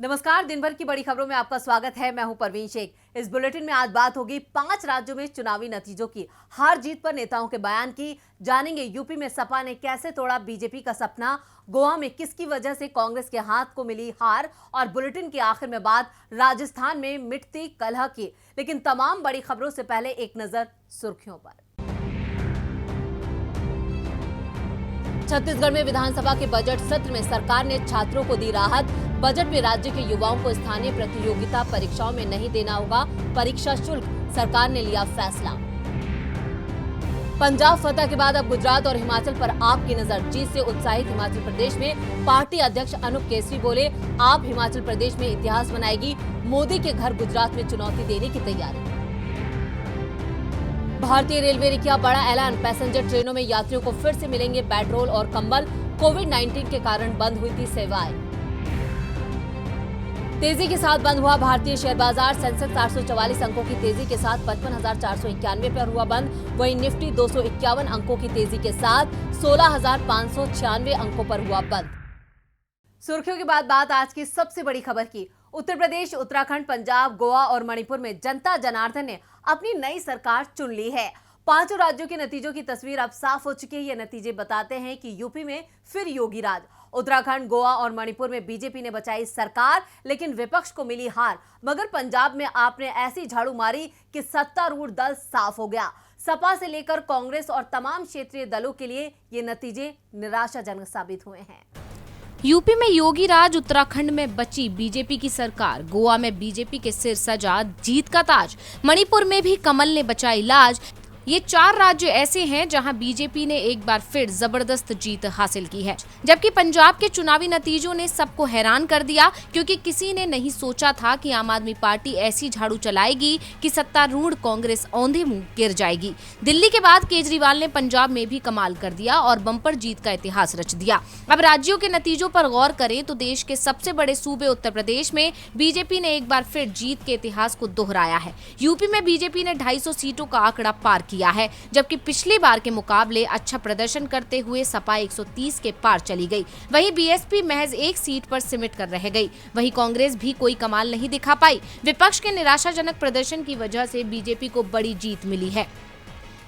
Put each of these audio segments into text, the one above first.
नमस्कार, दिन भर की बड़ी खबरों में आपका स्वागत है। मैं हूं परवीन शेख। इस बुलेटिन में आज बात होगी 5 राज्यों में चुनावी नतीजों की, हार जीत पर नेताओं के बयान की। जानेंगे यूपी में सपा ने कैसे तोड़ा बीजेपी का सपना, गोवा में किसकी वजह से कांग्रेस के हाथ को मिली हार, और बुलेटिन के आखिर में बात राजस्थान में मिटती कलह की। लेकिन तमाम बड़ी खबरों से पहले एक नजर सुर्खियों पर। छत्तीसगढ़ में विधानसभा के बजट सत्र में सरकार ने छात्रों को दी राहत। बजट में राज्य के युवाओं को स्थानीय प्रतियोगिता परीक्षाओं में नहीं देना होगा परीक्षा शुल्क, सरकार ने लिया फैसला। पंजाब फतह के बाद अब गुजरात और हिमाचल पर आपकी नजर। जीत से उत्साहित हिमाचल प्रदेश में पार्टी अध्यक्ष अनूप केसरी बोले, आप हिमाचल प्रदेश में इतिहास बनाएगी, मोदी के घर गुजरात में चुनौती देने की तैयारी। भारतीय रेलवे ने किया बड़ा ऐलान, पैसेंजर ट्रेनों में यात्रियों को फिर से मिलेंगे बेडरोल और कंबल। कोविड-19 के कारण बंद हुई थी सेवाएं। तेजी के साथ बंद हुआ भारतीय शेयर बाजार। सेंसेक्स 844 अंकों की तेजी के साथ 55,491 पर हुआ बंद। वहीं निफ्टी 251 अंकों की तेजी के साथ 16,596 अंकों पर हुआ बंद। सुर्खियों के बाद बात आज की सबसे बड़ी खबर की। उत्तर प्रदेश, उत्तराखंड, पंजाब, गोवा और मणिपुर में जनता जनार्दन ने अपनी नई सरकार चुन ली है। 5 राज्यों के नतीजों की तस्वीर अब साफ हो चुकी है। ये नतीजे बताते हैं कि यूपी में फिर योगी राज। उत्तराखंड, गोवा और मणिपुर में बीजेपी ने बचाई सरकार, लेकिन विपक्ष को मिली हार। मगर पंजाब में आपने ऐसी झाड़ू मारी कि सत्तारूढ़ दल साफ हो गया। सपा से लेकर कांग्रेस और तमाम क्षेत्रीय दलों के लिए ये नतीजे निराशाजनक साबित हुए हैं। यूपी में योगी राज, उत्तराखंड में बची बीजेपी की सरकार, गोवा में बीजेपी के सिर सजा जीत का ताज, मणिपुर में भी कमल ने बचाई लाज। ये 4 राज्य ऐसे हैं जहां बीजेपी ने एक बार फिर जबरदस्त जीत हासिल की है। जबकि पंजाब के चुनावी नतीजों ने सबको हैरान कर दिया, क्योंकि किसी ने नहीं सोचा था कि आम आदमी पार्टी ऐसी झाड़ू चलाएगी कि सत्तारूढ़ कांग्रेस औंधे मुंह गिर जाएगी। दिल्ली के बाद केजरीवाल ने पंजाब में भी कमाल कर दिया और बम्पर जीत का इतिहास रच दिया। अब राज्यों के नतीजों पर गौर करें तो देश के सबसे बड़े सूबे उत्तर प्रदेश में बीजेपी ने एक बार फिर जीत के इतिहास को दोहराया है। यूपी में बीजेपी ने 250 सीटों का आंकड़ा पार किया है, जबकि पिछली बार के मुकाबले अच्छा प्रदर्शन करते हुए सपा 130 के पार चली गई। वहीं बीएसपी महज 1 सीट पर सिमट कर रह गई। वहीं कांग्रेस भी कोई कमाल नहीं दिखा पाई। विपक्ष के निराशाजनक प्रदर्शन की वजह से बीजेपी को बड़ी जीत मिली है।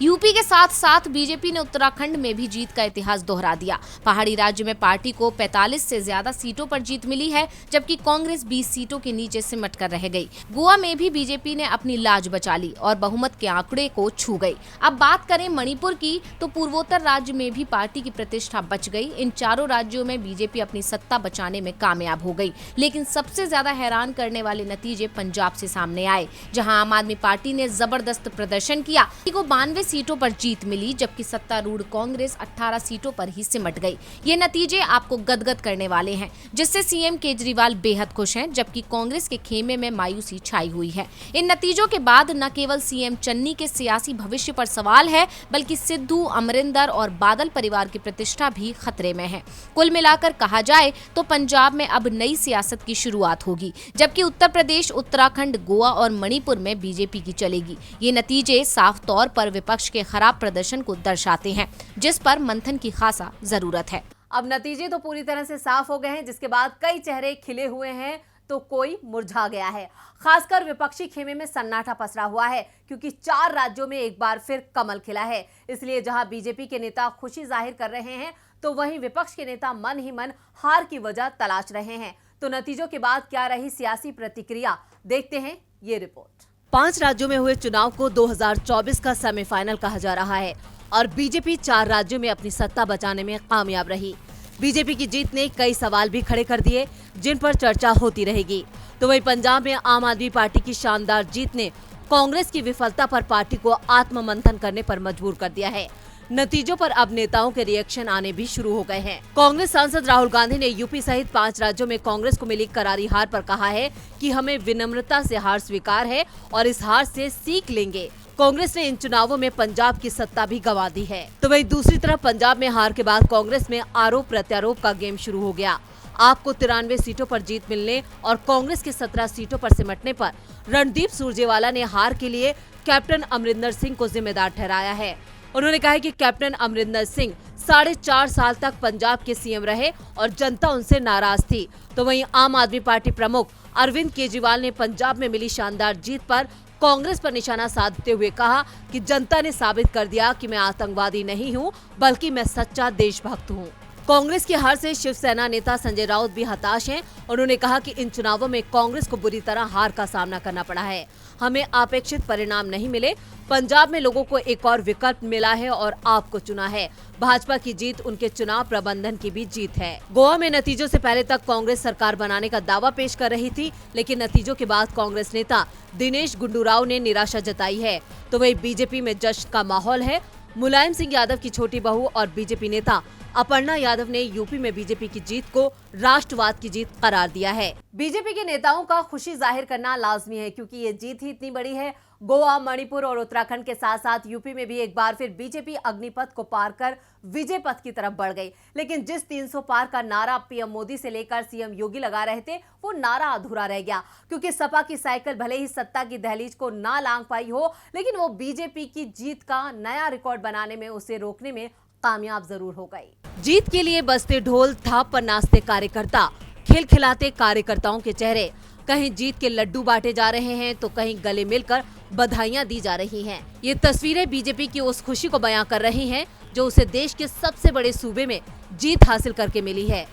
यूपी के साथ साथ बीजेपी ने उत्तराखंड में भी जीत का इतिहास दोहरा दिया। पहाड़ी राज्य में पार्टी को 45 से ज्यादा सीटों पर जीत मिली है, जबकि कांग्रेस 20 सीटों के नीचे सिमट कर रह गई। गोवा में भी बीजेपी ने अपनी लाज बचा ली और बहुमत के आंकड़े को छू गई। अब बात करें मणिपुर की, तो पूर्वोत्तर राज्य में भी पार्टी की प्रतिष्ठा बच गई। इन चारों राज्यों में बीजेपी अपनी सत्ता बचाने में कामयाब हो गई। लेकिन सबसे ज्यादा हैरान करने वाले नतीजे पंजाब से सामने आए, जहाँ आम आदमी पार्टी ने जबरदस्त प्रदर्शन किया। 92 सीटों पर जीत मिली, जबकि सत्तारूढ़ कांग्रेस 18 सीटों पर ही सिमट गई। ये नतीजे आपको गदगद करने वाले हैं, जिससे सीएम केजरीवाल बेहद खुश हैं, जबकि कांग्रेस के खेमे में मायूसी छाई हुई है। इन नतीजों के बाद न केवल सीएम चन्नी के सियासी भविष्य पर सवाल है, बल्कि सिद्धू, अमरिंदर और बादल परिवार की प्रतिष्ठा भी खतरे में है। कुल मिलाकर कहा जाए तो पंजाब में अब नई सियासत की शुरुआत होगी, जबकि उत्तर प्रदेश, उत्तराखंड, गोवा और मणिपुर में बीजेपी की चलेगी। ये नतीजे साफ तौर पर विपक्ष के खराब प्रदर्शन को दर्शाते हैं, जिस पर मंथन की खासा जरूरत है। अब नतीजे तो पूरी तरह से साफ हो गए हैं, जिसके बाद कई चेहरे खिले हुए हैं तो कोई मुरझा गया है। खासकर विपक्षी खेमे में सन्नाटा पसरा हुआ है, क्योंकि 4 राज्यों में एक बार फिर कमल खिला है। इसलिए जहां बीजेपी के नेता खुशी जाहिर कर रहे हैं, तो वहीं विपक्ष के नेता मन ही मन हार की वजह तलाश रहे हैं। तो नतीजों के बाद क्या रही सियासी प्रतिक्रिया, देखते हैं ये रिपोर्ट। 5 राज्यों में हुए चुनाव को 2024 का सेमीफाइनल कहा जा रहा है और बीजेपी 4 राज्यों में अपनी सत्ता बचाने में कामयाब रही। बीजेपी की जीत ने कई सवाल भी खड़े कर दिए, जिन पर चर्चा होती रहेगी। तो वहीं पंजाब में आम आदमी पार्टी की शानदार जीत ने कांग्रेस की विफलता पर पार्टी को आत्ममंथन करने पर मजबूर कर दिया है। नतीजों पर अब नेताओं के रिएक्शन आने भी शुरू हो गए हैं। कांग्रेस सांसद राहुल गांधी ने यूपी सहित 5 राज्यों में कांग्रेस को मिली करारी हार पर कहा है कि हमें विनम्रता से हार स्वीकार है और इस हार से सीख लेंगे। कांग्रेस ने इन चुनावों में पंजाब की सत्ता भी गंवा दी है। तो वहीं दूसरी तरफ पंजाब में हार के बाद कांग्रेस में आरोप प्रत्यारोप का गेम शुरू हो गया। आपको 93 सीटों पर जीत मिलने और कांग्रेस के 17 सीटों पर सिमटने पर रणदीप सुरजेवाला ने हार के लिए कैप्टन अमरिंदर सिंह को जिम्मेदार ठहराया है। उन्होंने कहा कि कैप्टन अमरिंदर सिंह 4.5 साल तक पंजाब के सीएम रहे और जनता उनसे नाराज थी। तो वहीं आम आदमी पार्टी प्रमुख अरविंद केजरीवाल ने पंजाब में मिली शानदार जीत पर कांग्रेस पर निशाना साधते हुए कहा कि जनता ने साबित कर दिया कि मैं आतंकवादी नहीं हूं, बल्कि मैं सच्चा देशभक्त हूं। कांग्रेस की हार से शिवसेना नेता संजय राउत भी हताश हैं। उन्होंने कहा कि इन चुनावों में कांग्रेस को बुरी तरह हार का सामना करना पड़ा है। हमें अपेक्षित परिणाम नहीं मिले। पंजाब में लोगों को एक और विकल्प मिला है और आपको चुना है। भाजपा की जीत उनके चुनाव प्रबंधन की भी जीत है। गोवा में नतीजों से पहले तक कांग्रेस सरकार बनाने का दावा पेश कर रही थी, लेकिन नतीजों के बाद कांग्रेस नेता दिनेश गुंडूराव ने निराशा जताई है। तो वही बीजेपी में जश्न का माहौल है। मुलायम सिंह यादव की छोटी बहू और बीजेपी नेता अपर्णा यादव ने यूपी में बीजेपी की जीत को राष्ट्रवाद की जीत करार दिया है। बीजेपी के नेताओं का खुशी जाहिर करना लाजमी है, क्योंकि ये जीत ही इतनी बड़ी है। गोवा, मणिपुर और उत्तराखंड के साथ साथ यूपी में भी एक बार फिर बीजेपी अग्निपथ को पार कर विजय पथ की तरफ बढ़ गई। लेकिन जिस 300 पार का नारा पीएम मोदी से लेकर सीएम योगी लगा रहे थे, वो नारा अधूरा रह गया, क्योंकि सपा की साइकिल भले ही सत्ता की दहलीज को ना लांघ पाई हो, लेकिन वो बीजेपी की जीत का नया रिकॉर्ड बनाने में, उसे रोकने में कामयाब जरूर हो गई। जीत के लिए बजते ढोल, थाप पर नाचते कार्यकर्ता, खिलखिलाते कार्यकर्ताओं के चेहरे। कहीं जीत के लड्डू बांटे जा रहे हैं तो कहीं गले मिलकर बधाइयां दी जा रही हैं। ये तस्वीरें बीजेपी की उस खुशी को बयां कर रही हैं जो उसे देश के सबसे बड़े सूबे में जीत हासिल करके मिली है।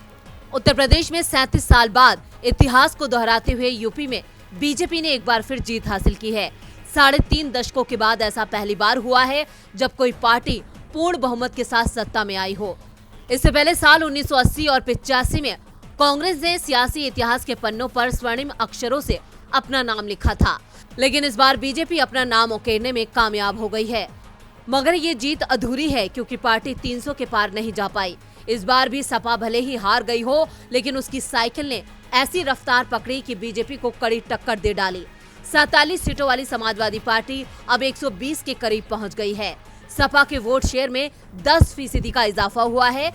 उत्तर प्रदेश में 37 साल बाद इतिहास को दोहराते हुए यूपी में बीजेपी ने एक बार फिर जीत हासिल की है। 3.5 दशकों के बाद ऐसा पहली बार हुआ है जब कोई पार्टी पूर्ण बहुमत के साथ सत्ता में आई हो। इससे पहले साल 1980 और 85 में कांग्रेस ने सियासी इतिहास के पन्नों पर स्वर्णिम अक्षरों से अपना नाम लिखा था, लेकिन इस बार बीजेपी अपना नाम उकेरने में कामयाब हो गई है। मगर ये जीत अधूरी है, क्योंकि पार्टी 300 के पार नहीं जा पाई। इस बार भी सपा भले ही हार गई हो, लेकिन उसकी साइकिल ने ऐसी रफ्तार पकड़ी कि बीजेपी को कड़ी टक्कर दे डाली। 47 सीटों वाली समाजवादी पार्टी अब 120 के करीब पहुंच गई है। सपा के वोट शेयर में 10% का इजाफा हुआ है,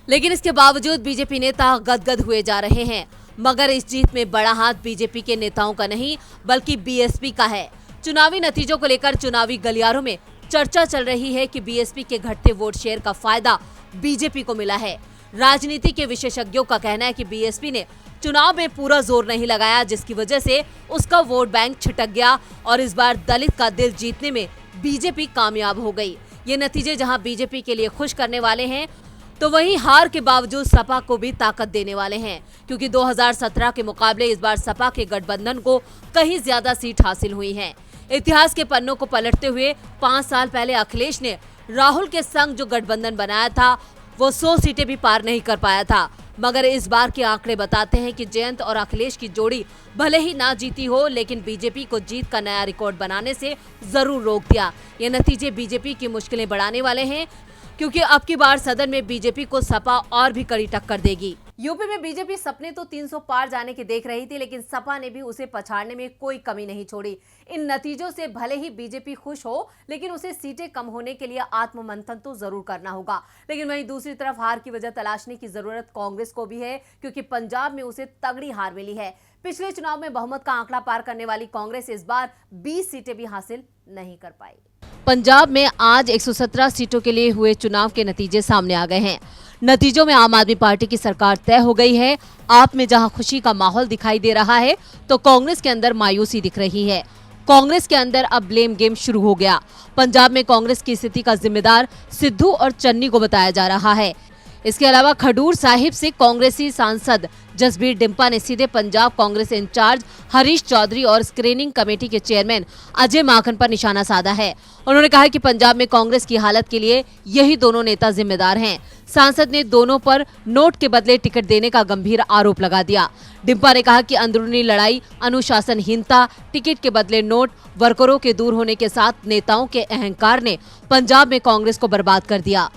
लेकिन इसके बावजूद बीजेपी नेता गदगद हुए जा रहे हैं। मगर इस जीत में बड़ा हाथ बीजेपी के नेताओं का नहीं, बल्कि बीएसपी का है। चुनावी नतीजों को लेकर चुनावी गलियारों में चर्चा चल रही है कि बीएसपी के घटते वोट शेयर का फायदा बीजेपी को मिला है। राजनीति के विशेषज्ञों का कहना है कि बीएसपी ने चुनाव में पूरा जोर नहीं लगाया, जिसकी वजह से उसका वोट बैंक छिटक गया और इस बार दलित का दिल जीतने में बीजेपी कामयाब हो गई। ये नतीजे जहां बीजेपी के लिए खुश करने वाले हैं, तो वहीं हार के बावजूद सपा को भी ताकत देने वाले हैं, क्योंकि 2017 के मुकाबले इस बार सपा के गठबंधन को कहीं ज्यादा सीट हासिल हुई हैं। इतिहास के पन्नों को पलटते हुए 5 साल पहले अखिलेश ने राहुल के संग जो गठबंधन बनाया था, वो 100 सीटें भी पार नहीं कर पाया था। मगर इस बार के आंकड़े बताते हैं कि जयंत और अखिलेश की जोड़ी भले ही ना जीती हो, लेकिन बीजेपी को जीत का नया रिकॉर्ड बनाने से जरूर रोक दिया। ये नतीजे बीजेपी की मुश्किलें बढ़ाने वाले हैं, क्योंकि अब की बार सदन में बीजेपी को सपा और भी कड़ी टक्कर देगी। यूपी में बीजेपी सपने तो 300 पार जाने के देख रही थी, लेकिन सपा ने भी उसे पछाड़ने में कोई कमी नहीं छोड़ी। इन नतीजों से भले ही बीजेपी खुश हो, लेकिन उसे सीटें कम होने के लिए आत्ममंथन तो जरूर करना होगा। लेकिन वहीं दूसरी तरफ हार की वजह तलाशने की जरूरत कांग्रेस को भी है, क्योंकि पंजाब में उसे तगड़ी हार मिली है। पिछले चुनाव में बहुमत का आंकड़ा पार करने वाली कांग्रेस इस बार 20 सीटें भी हासिल नहीं कर पाई। पंजाब में आज 117 सीटों के लिए हुए चुनाव के नतीजे सामने आ गए हैं। नतीजों में आम आदमी पार्टी की सरकार तय हो गई है। आप में जहां खुशी का माहौल दिखाई दे रहा है, तो कांग्रेस के अंदर मायूसी दिख रही है। कांग्रेस के अंदर अब ब्लेम गेम शुरू हो गया। पंजाब में कांग्रेस की स्थिति का जिम्मेदार सिद्धू और चन्नी को बताया जा रहा है। इसके अलावा खडूर साहिब से कांग्रेसी सांसद जसबीर डिम्पा ने सीधे पंजाब कांग्रेस इंचार्ज हरीश चौधरी और स्क्रीनिंग कमेटी के चेयरमैन अजय माखन पर निशाना साधा है। उन्होंने कहा कि पंजाब में कांग्रेस की हालत के लिए यही दोनों नेता जिम्मेदार हैं। सांसद ने दोनों पर नोट के बदले टिकट देने का गंभीर आरोप लगा दिया। डिम्पा ने कहा कि अंदरूनी लड़ाई, अनुशासनहीनता, टिकट के बदले नोट, वर्करों के दूर होने के साथ नेताओं के अहंकार ने पंजाब में कांग्रेस को बर्बाद कर दिया।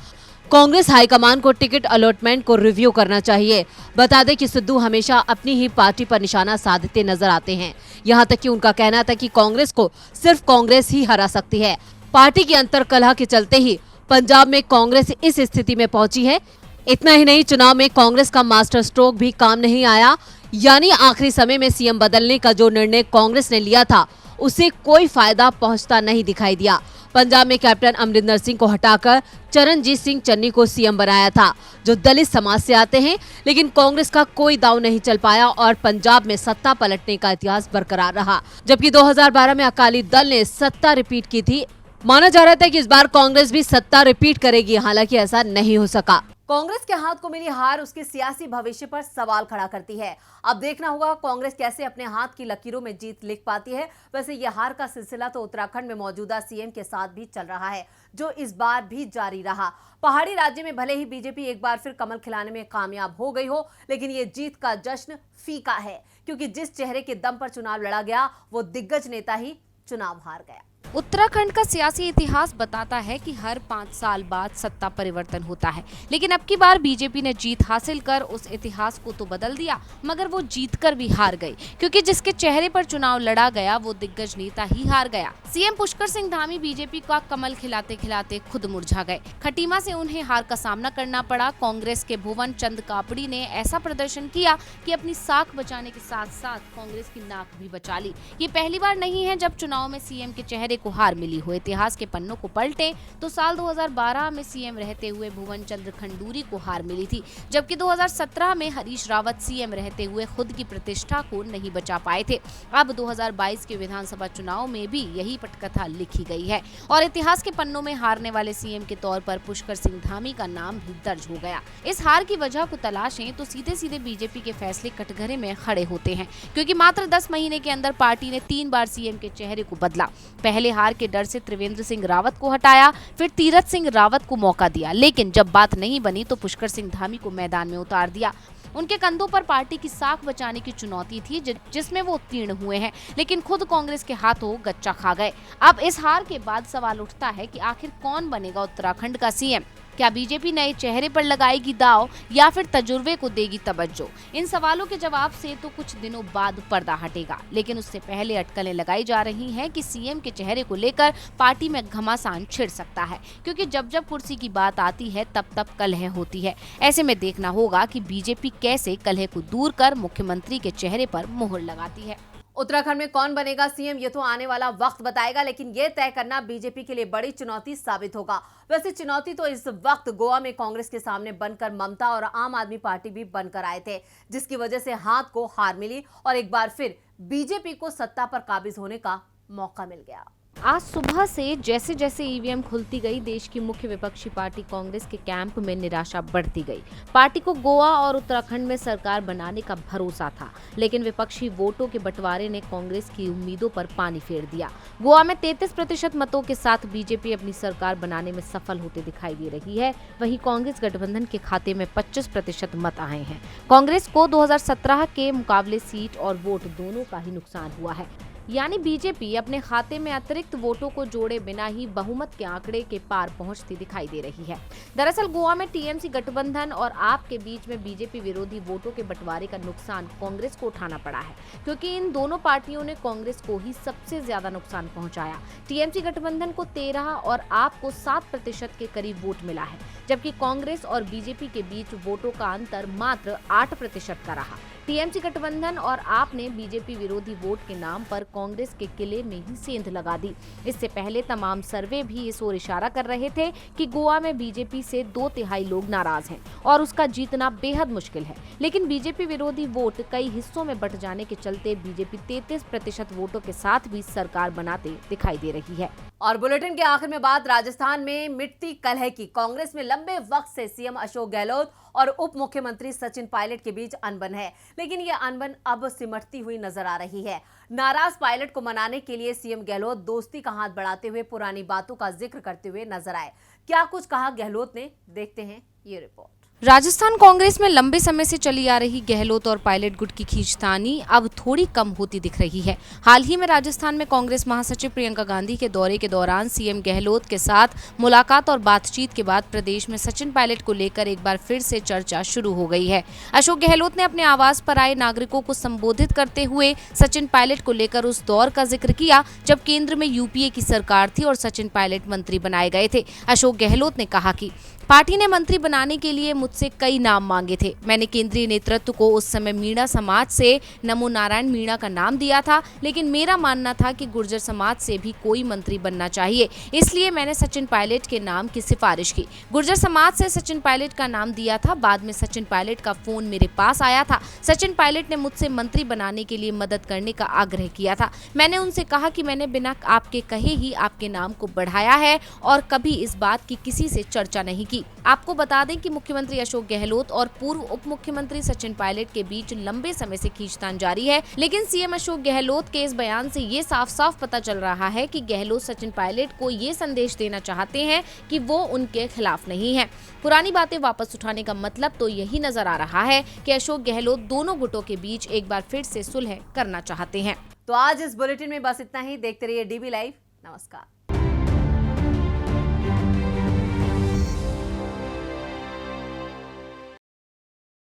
कांग्रेस हाईकमान को टिकट अलॉटमेंट को रिव्यू करना चाहिए। बता दें कि सिद्धू हमेशा अपनी ही पार्टी पर निशाना साधते नजर आते हैं। यहां तक कि उनका कहना था कि कांग्रेस को सिर्फ कांग्रेस ही हरा सकती है। पार्टी की अंतर्कलह के चलते ही पंजाब में कांग्रेस इस स्थिति में पहुंची है। इतना ही नहीं, चुनाव में कांग्रेस का मास्टर स्ट्रोक भी काम नहीं आया। यानी आखिरी समय में सीएम बदलने का जो निर्णय कांग्रेस ने लिया था, उसे कोई फायदा पहुंचता नहीं दिखाई दिया। पंजाब में कैप्टन अमरिंदर सिंह को हटाकर चरणजीत सिंह चन्नी को सीएम बनाया था, जो दलित समाज से आते हैं, लेकिन कांग्रेस का कोई दांव नहीं चल पाया और पंजाब में सत्ता पलटने का इतिहास बरकरार रहा। जबकि 2012 में अकाली दल ने सत्ता रिपीट की थी। माना जा रहा था कि इस बार कांग्रेस भी सत्ता रिपीट करेगी, हालांकि ऐसा नहीं हो सका। कांग्रेस के हाथ को मिली हार उसके सियासी भविष्य पर सवाल खड़ा करती है। अब देखना होगा कांग्रेस कैसे अपने हाथ की लकीरों में जीत लिख पाती है। वैसे यह हार का सिलसिला तो उत्तराखंड में मौजूदा सीएम के साथ भी चल रहा है, जो इस बार भी जारी रहा। पहाड़ी राज्य में भले ही बीजेपी एक बार फिर कमल खिलाने में कामयाब हो गई हो, लेकिन ये जीत का जश्न फीका है, क्योंकि जिस चेहरे के दम पर चुनाव लड़ा गया वो दिग्गज नेता ही चुनाव हार गया। उत्तराखंड का सियासी इतिहास बताता है कि हर 5 साल बाद सत्ता परिवर्तन होता है, लेकिन अब की बार बीजेपी ने जीत हासिल कर उस इतिहास को तो बदल दिया, मगर वो जीतकर भी हार गई, क्योंकि जिसके चेहरे पर चुनाव लड़ा गया वो दिग्गज नेता ही हार गया। सीएम पुष्कर सिंह धामी बीजेपी का कमल खिलाते खिलाते खुद मुरझा गए। खटीमा से उन्हें हार का सामना करना पड़ा। कांग्रेस के भुवन चंद कापड़ी ने ऐसा प्रदर्शन किया कि अपनी साख बचाने के साथ साथ कांग्रेस की नाक भी बचा ली। ये पहली बार नहीं है जब चुनाव में सीएम के चेहरे को हार मिली हो। इतिहास के पन्नों को पलटे तो साल 2012 में सीएम रहते हुए भुवन चंद्र खंडूरी को हार मिली थी, जबकि 2017 में हरीश रावत सीएम रहते हुए खुद की प्रतिष्ठा को नहीं बचा पाए थे। अब 2022 के विधानसभा चुनाव में भी यही पटकथा लिखी गई है और इतिहास के पन्नों में हारने वाले सीएम के तौर पर पुष्कर सिंह धामी का नाम भी दर्ज हो गया। इस हार की वजह को तलाशें तो सीधे सीधे बीजेपी के फैसले कटघरे में खड़े होते हैं, क्योंकि मात्र 10 महीने के अंदर पार्टी ने 3 बार सीएम के चेहरे को बदला। पहले हार के डर से त्रिवेंद्र सिंह रावत को हटाया, फिर तीरथ सिंह रावत को मौका दिया, लेकिन जब बात नहीं बनी तो पुष्कर सिंह धामी को मैदान में उतार दिया। उनके कंधों पर पार्टी की साख बचाने की चुनौती थी, जिसमें वो उत्तीर्ण हुए हैं, लेकिन खुद कांग्रेस के हाथों गच्चा खा गए। अब इस हार के बाद सवाल उठता है कि आखिर कौन बनेगा उत्तराखंड का सीएम? क्या बीजेपी नए चेहरे पर लगाएगी दांव या फिर तजुर्बे को देगी तवज्जो? इन सवालों के जवाब से तो कुछ दिनों बाद पर्दा हटेगा, लेकिन उससे पहले अटकलें लगाई जा रही हैं कि सीएम के चेहरे को लेकर पार्टी में घमासान छिड़ सकता है, क्योंकि जब जब कुर्सी की बात आती है तब तब कलह होती है। ऐसे में देखना होगा कि बीजेपी कैसे कलह को दूर कर मुख्यमंत्री के चेहरे पर मोहर लगाती है। उत्तराखंड में कौन बनेगा सीएम ये तो आने वाला वक्त बताएगा, लेकिन ये तय करना बीजेपी के लिए बड़ी चुनौती साबित होगा। वैसे चुनौती तो इस वक्त गोवा में कांग्रेस के सामने बनकर ममता और आम आदमी पार्टी भी बनकर आए थे, जिसकी वजह से हाथ को हार मिली और एक बार फिर बीजेपी को सत्ता पर काबिज होने का मौका मिल गया। आज सुबह से जैसे जैसे ईवीएम खुलती गई, देश की मुख्य विपक्षी पार्टी कांग्रेस के कैंप में निराशा बढ़ती गई। पार्टी को गोवा और उत्तराखंड में सरकार बनाने का भरोसा था, लेकिन विपक्षी वोटों के बंटवारे ने कांग्रेस की उम्मीदों पर पानी फेर दिया। गोवा में 33% मतों के साथ बीजेपी अपनी सरकार बनाने में सफल होते दिखाई दे रही है। वहीं कांग्रेस गठबंधन के खाते में 25% मत आए हैं। कांग्रेस को 2017 के मुकाबले सीट और वोट दोनों का ही नुकसान हुआ है, यानी बीजेपी अपने खाते में अतिरिक्त वोटों को जोड़े बिना ही बहुमत के आंकड़े के पार पहुंचती दिखाई दे रही है। दरअसल गोवा में टीएमसी गठबंधन और आप के बीच में बीजेपी विरोधी वोटों के बंटवारे का नुकसान कांग्रेस को उठाना पड़ा है, क्योंकि इन दोनों पार्टियों ने कांग्रेस को ही सबसे ज्यादा नुकसान पहुंचाया। टीएमसी गठबंधन को 13 और आप को 7% के करीब वोट मिला है, जबकि कांग्रेस और बीजेपी के बीच वोटों का अंतर मात्र 8% का रहा। टीएमसी गठबंधन और आप ने बीजेपी विरोधी वोट के नाम पर कांग्रेस के किले में ही सेंध लगा दी। इससे पहले तमाम सर्वे भी इस ओर इशारा कर रहे थे कि गोवा में बीजेपी से 2/3 लोग नाराज हैं और उसका जीतना बेहद मुश्किल है, लेकिन बीजेपी विरोधी वोट कई हिस्सों में बंट जाने के चलते बीजेपी 33% वोटों के साथ भी सरकार बनाते दिखाई दे रही है। और बुलेटिन के आखिर में बात राजस्थान में मिटती कलह की। कांग्रेस में लंबे वक्त से सीएम अशोक गहलोत और उप मुख्यमंत्री सचिन पायलट के बीच अनबन है, लेकिन यह अनबन अब सिमटती हुई नजर आ रही है। नाराज पायलट को मनाने के लिए सीएम गहलोत दोस्ती का हाथ बढ़ाते हुए पुरानी बातों का जिक्र करते हुए नजर आए। क्या कुछ कहा गहलोत ने, देखते हैं ये रिपोर्ट। राजस्थान कांग्रेस में लंबे समय से चली आ रही गहलोत और पायलट गुट की खींचतानी अब थोड़ी कम होती दिख रही है। हाल ही में राजस्थान में कांग्रेस महासचिव प्रियंका गांधी के दौरे के दौरान सीएम गहलोत के साथ मुलाकात और बातचीत के बाद प्रदेश में सचिन पायलट को लेकर एक बार फिर से चर्चा शुरू हो गई है। अशोक गहलोत ने अपने आवास पर आए नागरिकों को संबोधित करते हुए सचिन पायलट को लेकर उस दौर का जिक्र किया जब केंद्र में यूपीए की सरकार थी और सचिन पायलट मंत्री बनाए गए थे। अशोक गहलोत ने कहा कि पार्टी ने मंत्री बनाने के लिए मुझसे कई नाम मांगे थे। मैंने केंद्रीय नेतृत्व को उस समय मीणा समाज से नमो नारायण मीणा का नाम दिया था, लेकिन मेरा मानना था कि गुर्जर समाज से भी कोई मंत्री बनना चाहिए, इसलिए मैंने सचिन पायलट के नाम की सिफारिश की। गुर्जर समाज से सचिन पायलट का नाम दिया था। बाद में सचिन पायलट का फोन मेरे पास आया था। सचिन पायलट ने मुझसे मंत्री बनाने के लिए मदद करने का आग्रह किया था। मैंने उनसे कहा कि मैंने बिना आपके कहे ही आपके नाम को बढ़ाया है और कभी इस बात की किसी से चर्चा नहीं की। आपको बता दें कि मुख्यमंत्री अशोक गहलोत और पूर्व उप मुख्यमंत्री सचिन पायलट के बीच लंबे समय से खींचतान जारी है, लेकिन सीएम अशोक गहलोत के इस बयान से ये साफ साफ पता चल रहा है कि गहलोत सचिन पायलट को ये संदेश देना चाहते हैं कि वो उनके खिलाफ नहीं है। पुरानी बातें वापस उठाने का मतलब तो यही नजर आ रहा है कि अशोक गहलोत दोनों गुटों के बीच एक बार फिर से सुलह करना चाहते हैं। तो आज इस बुलेटिन में बस इतना ही। देखते रहिए डीबी लाइव। नमस्कार।